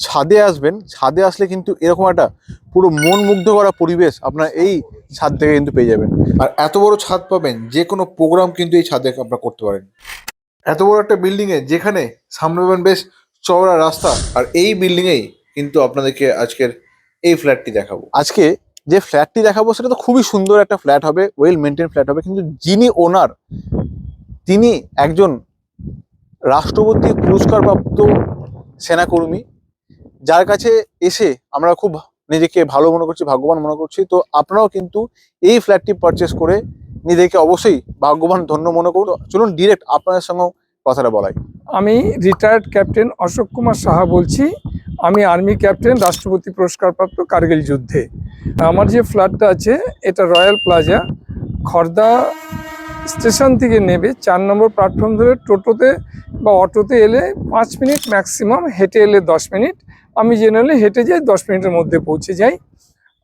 ছাদে আসবেন, ছাদে আসলে কিন্তু এরকম একটা পুরো মন মুগ্ধ করা পরিবেশ আপনার এই ছাদ থেকে কিন্তু পেয়ে যাবেন। আর এত বড় ছাদ পাবেন, যে কোনো প্রোগ্রাম কিন্তু এই ছাদে আপনারা করতে পারেন। এত বড় একটা বিল্ডিংয়ে যেখানে সামনে পাবেন বেশ চওড়া রাস্তা, আর এই বিল্ডিংয়েই কিন্তু আপনাদেরকে আজকের এই ফ্ল্যাটটি দেখাবো। আজকে যে ফ্ল্যাটটি দেখাবো সেটা তো খুবই সুন্দর একটা ফ্ল্যাট হবে, ওয়েল মেনটেন ফ্ল্যাট হবে, কিন্তু যিনি ওনার তিনি একজন রাষ্ট্রপতি পুরস্কারপ্রাপ্ত সেনাকর্মী, যার কাছে এসে আমরা খুব নিজেকে ভালো মনে করছি, ভাগ্যবান মনে করছি। তো আপনারাও কিন্তু এই ফ্ল্যাটটি পারচেস করে নিজেকে অবশ্যই ভাগ্যবান ধন্য মনে করুন। চলুন ডিরেক্ট আপনাদের সঙ্গেও কথাটা বলাই। আমি রিটায়ার্ড ক্যাপ্টেন অশোক কুমার সাহা বলছি। আমি আর্মি ক্যাপ্টেন, রাষ্ট্রপতি পুরস্কারপ্রাপ্ত কার্গিল যুদ্ধে। আমার যে ফ্ল্যাটটা আছে এটা রয়্যাল প্লাজা, খর্দা স্টেশন থেকে নেবে 4 নম্বর প্ল্যাটফর্ম ধরে টোটোতে বা অটোতে এলে 5 মিনিট ম্যাক্সিমাম, হেঁটে এলে 10 মিনিট। আমি জেনারেলি হেঁটে যাই, 10 মিনিটের মধ্যে পৌঁছে যাই।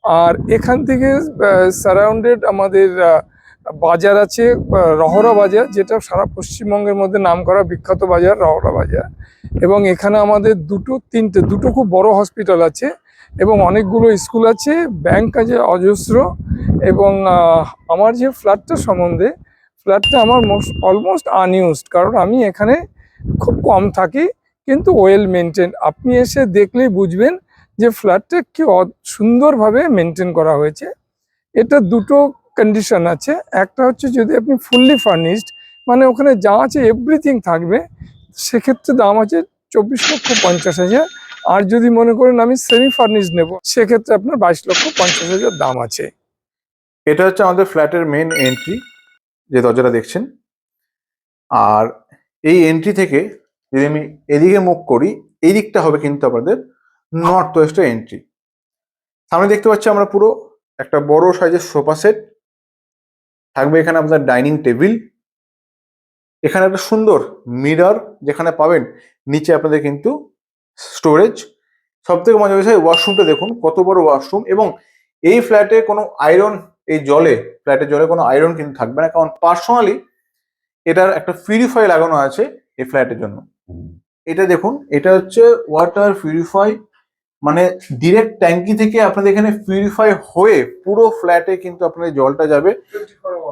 আর এখান থেকে সারাউন্ডেড আমাদের বাজার আছে, রহরা বাজার, যেটা সারা পশ্চিমবঙ্গের মধ্যে নামকরা বিখ্যাত বাজার রহরা বাজার। এবং এখানে আমাদের দুটো খুব বড় হসপিটাল আছে এবং অনেকগুলো স্কুল আছে, ব্যাংক আছে অজস্র। এবং আমার যে ফ্ল্যাটটা সম্বন্ধে, ফ্ল্যাটটা আমার অলমোস্ট আনইউজড, কারণ আমি এখানে খুব কম থাকি, কিন্তু ওয়েল মেনটেন। আপনি এসে দেখলেই বুঝবেন যে ফ্ল্যাটটা কি সুন্দরভাবে মেনটেন করা হয়েছে। এটা দুটো কন্ডিশন আছে। একটা হচ্ছে যদি আপনি ফুললি ফার্নিশড, মানে ওখানে যা আছে এভরিথিং থাকবে, সেক্ষেত্রে দাম আছে 24,50,000। আর যদি মনে করেন আমি সেমি ফার্নিশড নেব, সেক্ষেত্রে আপনার 22,50,000 দাম আছে। এটা হচ্ছে আমাদের ফ্ল্যাটের মেন এন্ট্রি, যে দরজাটা দেখছেন। আর এই এন্ট্রি থেকে যদি আমি এদিকে মুখ করি, এই দিকটা হবে কিন্তু আপনাদের নর্থ ওয়েস্টের এন্ট্রি। সামনে দেখতে পাচ্ছি আমরা পুরো একটা বড় সাইজের সোফা সেট থাকবে, এখানে আপনার ডাইনিং টেবিল, এখানে একটা সুন্দর মিরর যেখানে পাবেন, নিচে আপনাদের কিন্তু স্টোরেজ। সব থেকে মজার বিষয় ওয়াশরুমটা দেখুন, কত বড় ওয়াশরুম। এবং এই ফ্ল্যাটে কোনো আয়রন, এই জলে, ফ্ল্যাটের জলে কোনো আয়রন কিন্তু থাকবে না, কারণ পার্সোনালি এটার একটা পিউরিফাই লাগানো আছে এই ফ্ল্যাটের জন্য। এটা দেখুন, এটা হচ্ছে ওয়াটার পিউরিফাই, মানে ডিরেক্ট ট্যাঙ্কি থেকে আপনাদের এখানে পিউরিফাই হয়ে পুরো ফ্ল্যাটে কিন্তু আপনাদের জলটা যাবে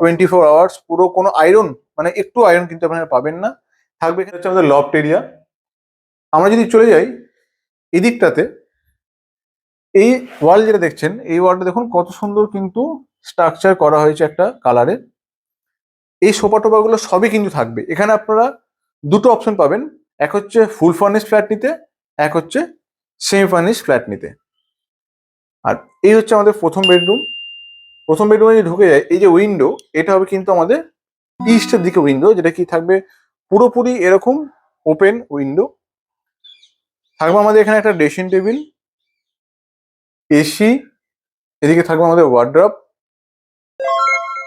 24 আওয়ার্স। পুরো কোনো আয়রন, মানে একটু আয়রন কিন্তু আপনারা পাবেন না। থাকবে এখানে হচ্ছে আমাদের লফট এরিয়া। আমরা যদি চলে যাই এদিকটাতে, এই ওয়াল যেটা দেখছেন, এই ওয়ালটা দেখুন কত সুন্দর কিন্তু স্ট্রাকচার করা হয়েছে একটা কালারের। এই সোফা টোফাগুলো সবই কিন্তু থাকবে এখানে। আপনারা দুটো অপশন পাবেন, এক হচ্ছে ফুল ফার্নিশ ফ্ল্যাট নিতে, এক হচ্ছে সেমি ফার্নিশ ফ্ল্যাট নিতে। আর এই হচ্ছে আমাদের প্রথম বেডরুম। প্রথম বেডরুমে যদি ঢুকে যায়, এই যে উইন্ডো, এটা হবে কিন্তু আমাদের ইস্টের দিকে উইন্ডো, যেটা কি থাকবে পুরোপুরি এরকম ওপেন উইন্ডো। থাকবে আমাদের এখানে একটা ড্রেসিং টেবিল, এসি, এদিকে থাকবে আমাদের ওয়ার্ড্রপ,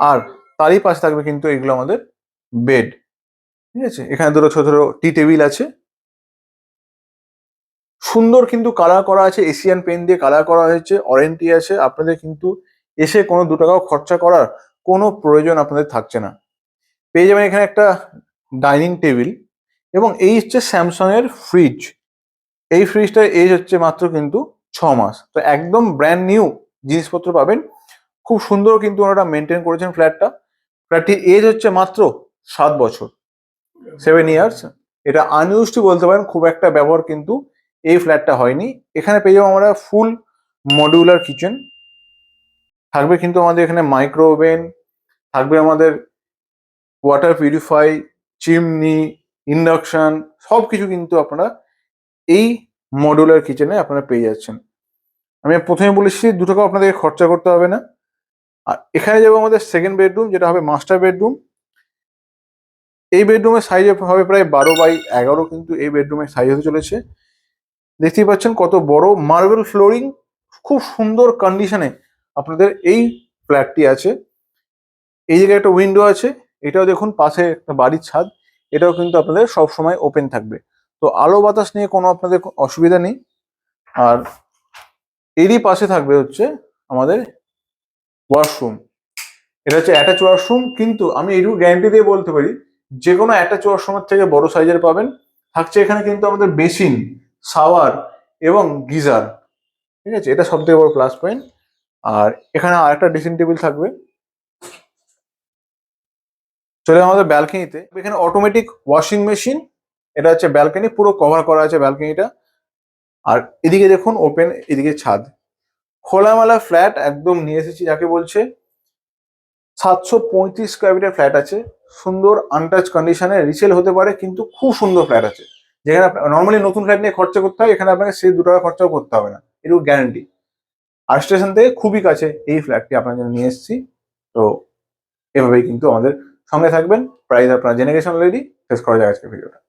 আর তারই পাশে থাকবে কিন্তু এগুলো আমাদের বেড। ঠিক আছে, এখানে দুটো ছোট ছোট টি টেবিল আছে, সুন্দর কিন্তু কালার করা আছে, এশিয়ান পেন দিয়ে কালার করা হয়েছে, ওয়ারেন্টি আছে। আপনাদের কিন্তু এসে কোনো 2 টাকাও খরচা করার কোনো প্রয়োজন আপনাদের থাকছে না। পেয়ে যাবেন এখানে একটা ডাইনিং টেবিল, এবং এই হচ্ছে স্যামসাং এর ফ্রিজ। এই ফ্রিজটার এজ হচ্ছে মাত্র কিন্তু 6 মাস। তো একদম ব্র্যান্ড নিউ জিনিসপত্র পাবেন। খুব সুন্দর কিন্তু ওনারা মেনটেন করেছেন ফ্ল্যাটটা। ফ্ল্যাটটির এজ হচ্ছে মাত্র 7 বছর, 7 ইয়ার্স। এটা আনইউজড বলতে পারেন, খুব একটা ব্যবহার কিন্তু এই ফ্ল্যাটটা হয়নি। এখানে পেয়ে যাবো আমরা ফুল মডিউলার কিচেন, থাকবে কিন্তু আমাদের এখানে মাইক্রো ওভেন, থাকবে আমাদের ওয়াটার পিউরিফাই, চিমনি, ইন্ডাকশন, সব কিছু কিন্তু আপনারা এই মডিউলার কিচেনে আপনারা পেয়ে যাচ্ছেন। আমি প্রথমে বলেছি 2 টাকাও আপনাদেরকে খরচা করতে হবে না। আর এখানে যাবো আমাদের সেকেন্ড বেডরুম, যেটা হবে মাস্টার বেডরুম। এই বেডরুমের সাইজ হবে প্রায় 12x11, কিন্তু এই বেডরুমের সাইজ হতে চলেছে। দেখতেই পাচ্ছেন কত বড়, মার্বেল ফ্লোরিং, খুব সুন্দর কন্ডিশনে আপনাদের এই ফ্ল্যাটটি আছে। এই জায়গায় একটা উইন্ডো আছে, এটাও দেখুন পাশে একটা বাড়ির ছাদ, এটাও কিন্তু আপনাদের সব সময় ওপেন থাকবে। তো আলো বাতাস নিয়ে কোনো আপনাদের অসুবিধা নেই। আর এরই পাশে থাকবে হচ্ছে আমাদের ওয়াশরুম। এটা হচ্ছে অ্যাটাচ ওয়াশরুম, কিন্তু আমি এইটুকু গ্যারান্টি দিয়ে বলতে পারি যে কোনো অ্যাটাচ ওয়াশরুমের থেকে বড় সাইজের পাবেন। থাকছে এখানে কিন্তু আমাদের বেসিন, শাওয়ার, এবং গিজার, ঠিক আছে, এটা সব থেকে বড় প্লাস পয়েন্ট। আর এখানে আরেকটা ড্রেসিং টেবিল থাকবে। চলে আমাদের ব্যালকনিতে, এখানে অটোমেটিক ওয়াশিং মেশিন, এটা হচ্ছে ব্যালকনি, পুরো কভার করা আছে ব্যালকনিটা। আর এদিকে দেখুন ওপেন, এদিকে ছাদ, খোলামেলা ফ্ল্যাট একদম নিয়ে এসেছি যাকে বলছে। 735 স্কোয়ার ফিটের ফ্ল্যাট আছে, সুন্দর আনটাচ কন্ডিশনে, রিসেল হতে পারে, কিন্তু খুব সুন্দর ফ্ল্যাট আছে। যেখানে নর্মালি নতুন ফ্ল্যাট নিয়ে খরচা করতে হয়, এখানে আপনাকে সেই 2 টাকা খরচাও করতে হবে না, এটুকু গ্যারান্টি। আর স্টেশন থেকে খুবই কাছে এই ফ্ল্যাটটি আপনার জন্য নিয়ে এসেছি। তো এভাবেই কিন্তু আমাদের সঙ্গে থাকবেন। প্রাইস আপনারা জেনে গেছেন অলরেডি, শেষ করা যায় আজকে ভিডিওটা।